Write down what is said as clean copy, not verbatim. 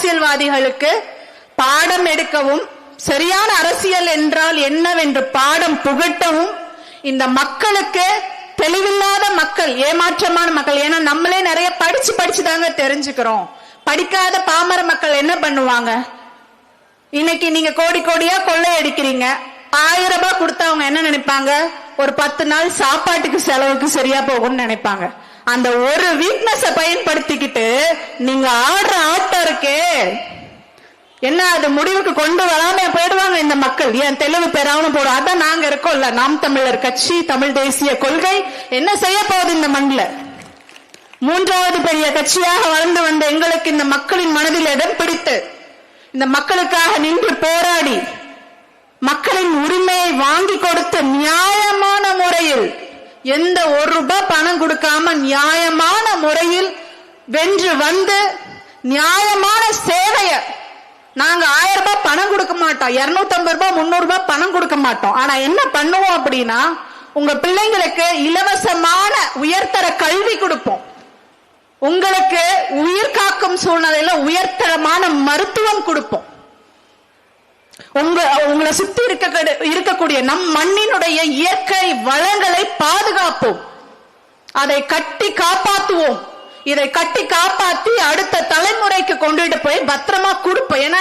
அரசியல்வாதிகளுக்கு பாடம் எடுக்கவும், சரியான அரசியல் என்றால் என்னவென்று பாடம் புகட்டவும், இந்த மக்களுக்கு தெளிவில்லாத மக்கள், ஏமாற்றமான மக்கள், ஏன்னா நம்மளே நிறைய படிச்சு தாங்க தெரிஞ்சுக்கிறோம். படிக்காத பாமர மக்கள் என்ன பண்ணுவாங்க? இன்னைக்கு நீங்க கோடி கோடியா கொள்ளை அடிக்கிறீங்க, 1000 ரூபாய் கொடுத்தா அவங்க என்ன நினைப்பாங்க? ஒரு 10 நாள் சாப்பாட்டுக்கு செலவுக்கு சரியா போகும்னு நினைப்பாங்க. அந்த ஒரு வீக்னஸ் பயன்படுத்திக்கிட்டு நீங்க ஆடுற ஆட்டம் இருக்கே, என்ன அது முடிவுக்கு கொண்டு வராம போயிடுவாங்க இந்த மக்கள். ஏன் தெளிவு பெறாம போடும். அதான் நாங்க இருக்கோம்ல, நாம் தமிழர் கட்சி, தமிழ் தேசிய கொள்கை என்ன செய்ய போகுது இந்த மண்ணில்? 3வது பெரிய கட்சியாக வளர்ந்து வந்த எங்களுக்கு இந்த மக்களின் மனதில் இடம் பிடித்து, இந்த மக்களுக்காக நின்று போராடி, மக்களின் உரிமையை வாங்கி கொடுத்து, நியாயமான முறையில் எந்த 1 ரூபாய் பணம் கொடுக்காம நியாயமான முறையில் வென்று வந்து நியாயமான சேவைய, நாங்க 1000 ரூபாய் பணம் கொடுக்க மாட்டோம், 250 ரூபாய் 300 ரூபாய் பணம் கொடுக்க மாட்டோம். ஆனா என்ன பண்ணுவோம் அப்படின்னா, உங்க பிள்ளைங்களுக்கு இலவசமான உயர்தர கல்வி கொடுப்போம், உங்களுக்கு உயிர் காக்கும் சூழ்நிலையில உயர்தரமான மருத்துவம் கொடுப்போம், உங்களை சுத்தி இருக்கக்கூடிய நம் மண்ணினுடைய இயற்கை வளங்களை பாதுகாப்போம், அதை கட்டி காப்பாற்றுவோம். இதை கட்டி காப்பாற்றி அடுத்த தலைமுறைக்கு கொண்டுட்டு போய் பத்திரமா கொடுப்போம். ஏன்னா